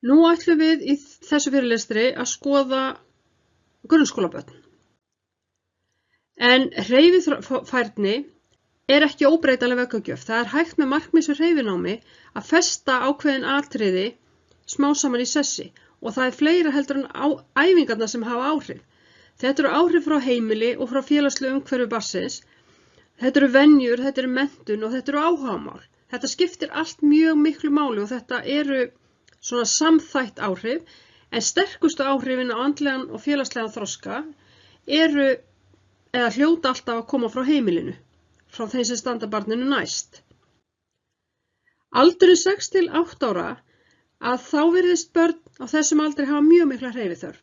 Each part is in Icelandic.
Nú ætlum við í þessu fyrirlestri að skoða grunnskólabörn. En hreyfifærni er ekki óbreytanleg veggjöf. Það er hægt með markmissu hreyfinámi að festa ákveðin atriði smá saman í sessi og það er fleira heldur en æfingarnar sem hafa áhrif. Þetta eru áhrif frá heimili og frá félagslegu umhverfi barnsins. Þetta eru venjur, þetta eru menntun og þetta eru áhugamál. Þetta skiptir allt mjög miklu máli og þetta eru svona samþætt áhrif, en sterkustu áhrifin á andlegan og félagslegan þroska eru eða hljóta alltaf að koma frá heimilinu, frá þeim sem standa barninu næst. Aldurinn 6 til 8 ára að þá virðist börn á þessum aldri hafa mjög mikla hreyfiþörf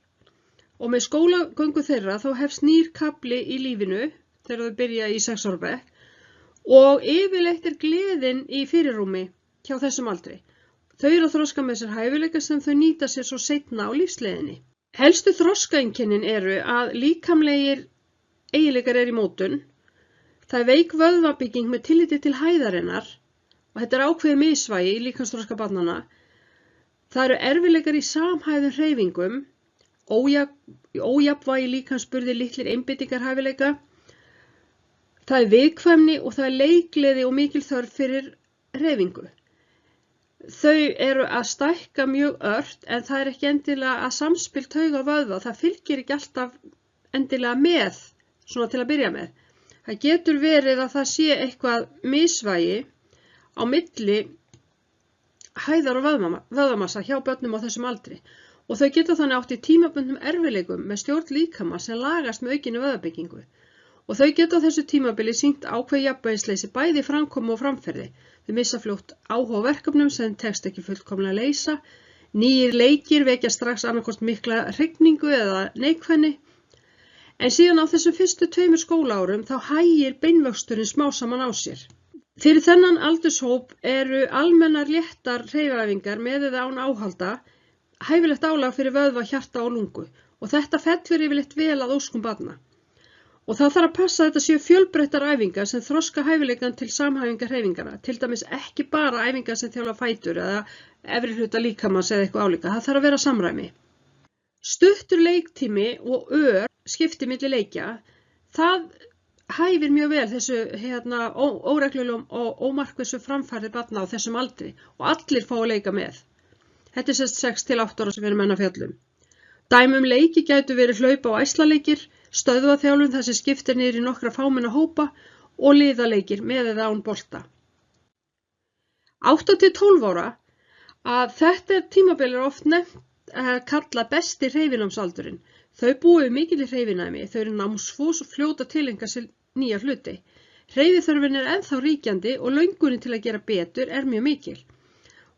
og með skólagöngu þeirra þá hefst nýr kafli í lífinu þegar þau byrja í 6 ára bekk og yfirleitt er gleðin í fyrirrúmi hjá þessum aldri. Þau eru að þroska með sér hæfileika sem þau nýta sér svo seinna á lífsleiðinni. Helstu þroskaeinkennin eru að líkamlegir eiginleikar eru í mótun, það er veik vöðvabygging með tilliti til hæðarinnar og þetta er ákveðið misvægi í líkamsþroska barnanna. Það eru erfiðleikar í samhæfðum hreyfingum, ójafnvægi líkamsburði, litlir einbeitingarhæfileika. Það er viðkvæmni og það er leikgleði og mikil þörf fyrir hreyfingu. Þau eru að stækka mjög ört en það er ekki endilega að samspil tauga og vöðva, það fylgir ekki alltaf endilega með, svona til að byrja með. Það getur verið að það sé eitthvað misvægi á milli hæðar og vöðvamassa hjá börnum á þessum aldri og þau geta þannig átt í tímabundnum erfiðleikum með stjórn líkama sem lagast með aukinni vöðvabyggingu. Og þau geta á þessu tímabili sýnt ákveðið jafnvægisleysi bæði í framkomu og framferði. Þau missa fljótt áhuga á verkefnum sem tekst ekki fullkomlega að leysa. Nýjir leikir vekja strax annarkvort mikla hrifningu eða neikvæðni. En síðan á þessum fyrstu 2 skólaárum þá hægir beinvöxturinn smá saman á sér. Fyrir þennan aldurshóp eru almennar léttar hreyfiæfingar með eða án áhalda, hæfilegt álag fyrir vöðva, hjarta og lungu og þetta fellur yfirleitt vel að óskum barna. Og það þarf að passa að þetta séu fjölbreyttar æfingar sem þroska hæfileikan til samhæfingar hreyfingana, til dæmis ekki bara æfingar sem þjálfa fætur eða efri hluta líkamans eða eitthvað álíka, það þarf að vera samræmi. Stuttur leiktími og skipti milli leikja, það hæfir mjög vel þessu óreglulegum og ómarkvissu framfærið barna á þessum aldri og allir fá að leika með. Þetta er 6 til 8 ára sem við erum enn að fjallum. Dæmi leiki gætu verið hlaupa og æslaleikir, stöðvaþjálfun þar sem skiptir niður í nokkra fámenna hópa og liðaleikir með eða án bolta. 8 til 12 ára að þetta tímabil er oft nefnt að kalla besti hreyfinámsaldurinn. Þau búi mikil í hreyfinæmi, þau eru námsfús og fljóta tilenga sér nýja hluti. Hreyfiþörfin er ennþá ríkjandi og löngunin til að gera betur er mjög mikil.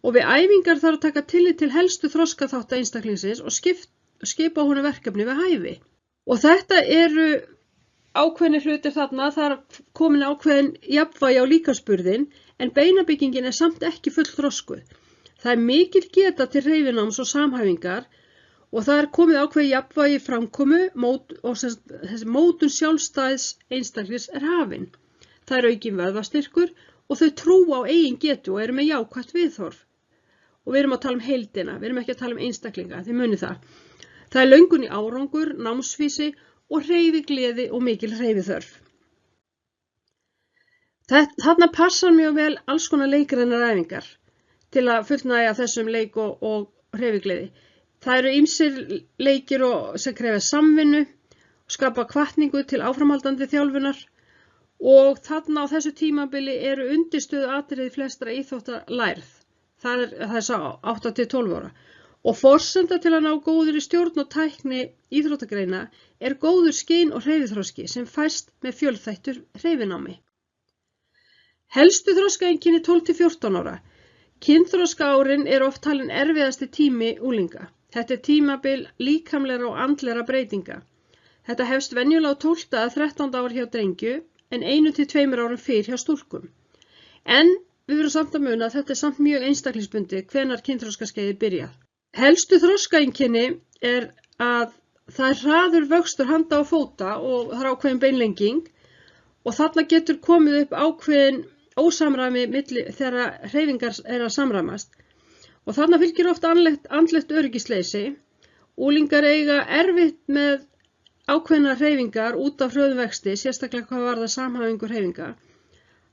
Og við æfingar þarf að taka tillit til helstu þroskaþátta einstaklingsins og skipa honum verkefni við hæfi. Og þetta eru ákveðnir hlutir þarna, það er komin ákveðin jafnvægi á líkamsburðin en beinabyggingin er samt ekki full þroskuð. Það er mikil geta til hreyfináms og samhæfingar og það er komið ákveðið jafnvægi framkomu og þessi mótun sjálfstæðs einstaklings er hafin. Það er aukin vöðvastyrkur og þau trúa á eigin getu og eru með jákvætt viðhorf. Og við erum að tala um heildina, við erum ekki að tala um einstaklinga, þið munið það. Það er löngun í árangur, námsvísi og hreyfigleði og mikil hreyfiþörf. Þarna passar mjög vel alls konar leikrænar æfingar til að fullnægja þessum leik og hreyfigleði. Það eru ýmsir leikir sem krefja samvinnu, skapa hvatningu til áframhaldandi þjálfunar og þarna á þessu tímabili eru undirstöðu atriði flestra íþrótta lærð. Það er þess að 8 til 12 ára. Og forsenda til að ná góður í stjórn og tækni íþróttagreina er góður skyn og hreyfiþroski sem fæst með fjölþættur hreyfinámi. Helstu þroskaeinkenni 12 til 14 ára. Kynþroskaárin eru oft talin erfiðasti tími unglinga. Þetta er tímabil líkamlegra og andlegra breytinga. Þetta hefst venjulega á 12. að 13. ár hjá drengju en 1 til 2 árum fyrr hjá stúlkum. En við verðum samt að muna að þetta er samt mjög einstaklingsbundið hvenær kynþroskaskeiðið byrjar. Helstu þroskaeinkenni er að það er hraður vöxtur handa og fóta og það er ákveðin beinlenging og þarna getur komið upp ákveðin ósamræmi milli þegar hreyfingar er að samræmast Og þarna fylgir oft andlegt öryggisleysi. Unglingar eiga erfitt með ákveðnar hreyfingar út af hröðum vexti, sérstaklega hvað varðar samhæfingu hreyfinga.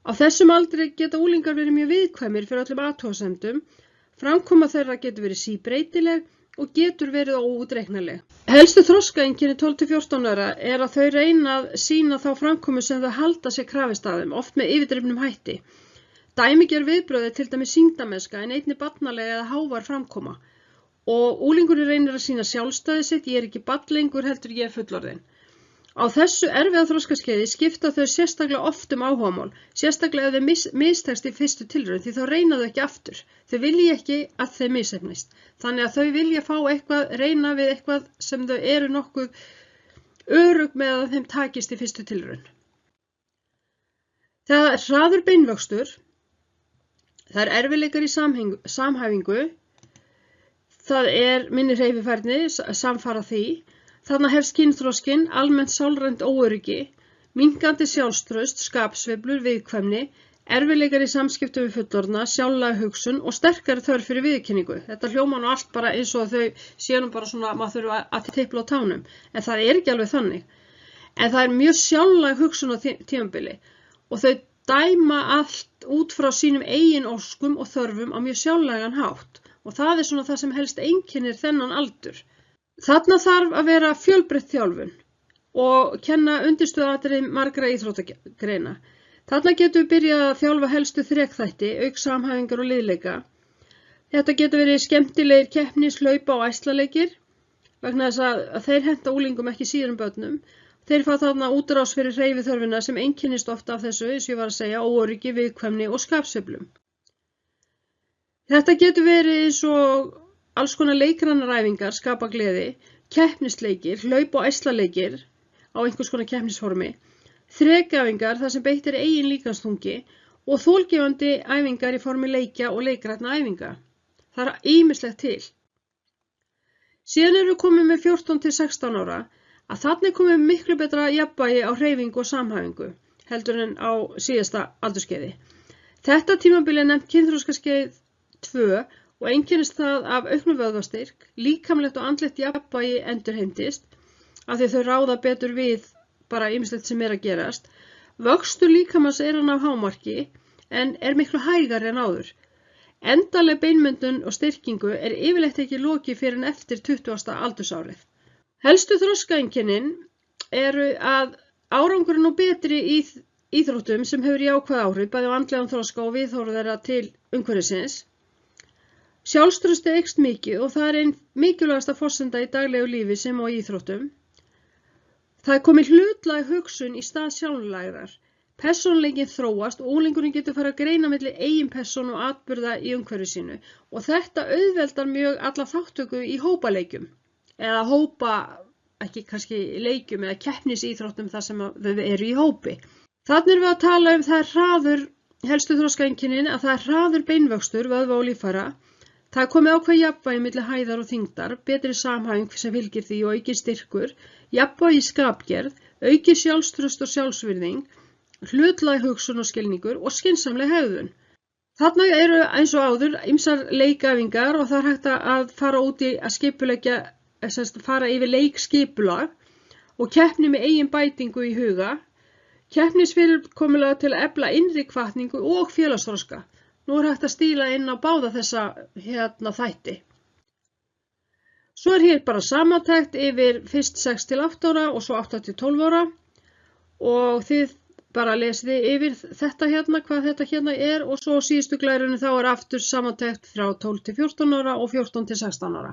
Á þessum aldri geta unglingar verið mjög viðkvæmir fyrir öllum athugasemdum. Framkoma þeirra getur verið síbreytileg og getur verið óútreiknanleg. Helstu þroskaeinkenni 12–14 ára er að þau reyna að sýna þá framkomu sem þau halda sér krafist af þeim, oft með yfirdrifnum hætti. Dæmigerð viðbrögð er til dæmis sýndarmennska en einnig barnalega eða hávær framkoma. Og unglingurinn reynir að sýna sjálfstæði sitt, ég er ekki barn lengur heldur ég er fullorðinn. Á þessu erfiða þroskaskeiði skipta þau sérstaklega oft áhugamál, sérstaklega ef þau mistekst í fyrstu tilraun því þá reyna þau ekki aftur. Þau vilja ekki að þeim misheppnist. Þannig að þau vilja fá eitthvað, reyna við eitthvað sem þau eru nokkuð örugg með að þeim takist í fyrstu tilraun. Það er hraður beinvöxtur, það er erfiðleikar í samhæfingu, það er minni hreyfifærni samfara því. Þarna hefst kynþroskinn, almennt sálrænt óöryggi, minnkandi sjálfstraust, skapsveiflur, viðkvæmni, erfiðleikar í samskiptum við fullorðna, sjálflega hugsun og sterkari þörf fyrir viðurkenningu. Þetta hljómar nú allt bara eins og þau séu nú bara svona, maður þurfa að tipla á tánum, en það er ekki alveg þannig. En það er mjög sjálflega hugsun á tímabili og þau dæma allt út frá sínum eigin óskum og þörfum á mjög sjálflegan hátt og það er svona það sem helst einkennir þennan aldur. Þarna þarf að vera fjölbreytt þjálfun og kenna undirstöðuatriði margra íþróttagreina. Þarna getum við byrjað að þjálfa helstu þrekþætti, auk samhæfingar og liðleika. Þetta getur verið skemmtilegir keppnis-, hlaupa- og æslaleikir vegna þess að þeir henta unglingum ekki síður en börnum. Þeir fá þarna útrás fyrir hreyfiþörfina sem einkennist ofta af þessu, eins og ég var að segja, óöryggi, viðkvæmni og skapsveiflum. Þetta getur verið eins og alls konar leikrænar æfingar skapa gleði, keppnisleikir, hlaup- og æslaleikir á einhvers konar keppnisformi, þrekæfingar þar sem beitt er eigin líkamsþungi og þolgefandi æfingar í formi leikja og leikrænna æfinga. Það er ýmislegt til. Síðan erum við komið með 14–16 ára að þarna er komið miklu betra jafnvægi á hreyfingu og samhæfingu heldur en á síðasta aldurskeiði. Þetta tímabil er nefnt kynþroskaskeið 2 og einkennist það af auknum vöðvastyrk, líkamlegt og andlegt jafnvægi endurheimtist, af því þau ráða betur við bara ýmislegt sem er að gerast. Vöxtur líkamans er hann á hámarki en er miklu hægari en áður. Endanleg beinmyndun og styrkingu er yfirleitt ekki lokið fyrr en eftir 20. aldursárið. Helstu þroskaeinkennin eru að árangurinn og betri í íþróttum sem hefur jákvæð áhrif, bæði á andlegan þroska og viðhorf þeirra til umhverfisins. Sjálfstrausti eykst mikið og það er ein mikilvægasta forsenda í daglegu lífi sem á íþróttum. Það er komið hlutlæg hugsun í stað sjálflægðar. Persónuleikinn þróast og unglingurinn getur farið að greina milli eigin persónu og atburða í umhverfi sínu og þetta auðveldar mjög alla þáttöku í hópaleikjum eða ekki kannski leikjum eða keppnisíþróttum þar sem þau eru í hópi. Þarna erum við að tala um það er hraður, helstu þroskaeinkennin að það er hraður beinvöxtur, vöðva og líffæra. Það er komið ákveð jafnvægi milli hæðar og þyngdar, betri samhæfing sem fylgir því og aukið styrkur, jafnvægi í skapgerð, aukið sjálfstraust og sjálfsvirðing, hlutlæg hugsun og skilningur og skynsamleg hegðun. Þarna eru eins og áður ýmsar leikæfingar og það er hægt að fara út í að skipuleggja, fara yfir leikskipulag og keppni með eigin bætingu í huga, keppnisfyrirkomulag til að efla innri hvatningu og félagsþroska. Nú er hægt að stíla inn á báða þessa þætti. Svo er hér bara samantekt yfir fyrst 6–8 ára og svo 8–12 ára og þið bara lesið yfir þetta hvað þetta er og svo síðustu glærunni þá er aftur samantekt frá 12–14 ára og 14–16 ára.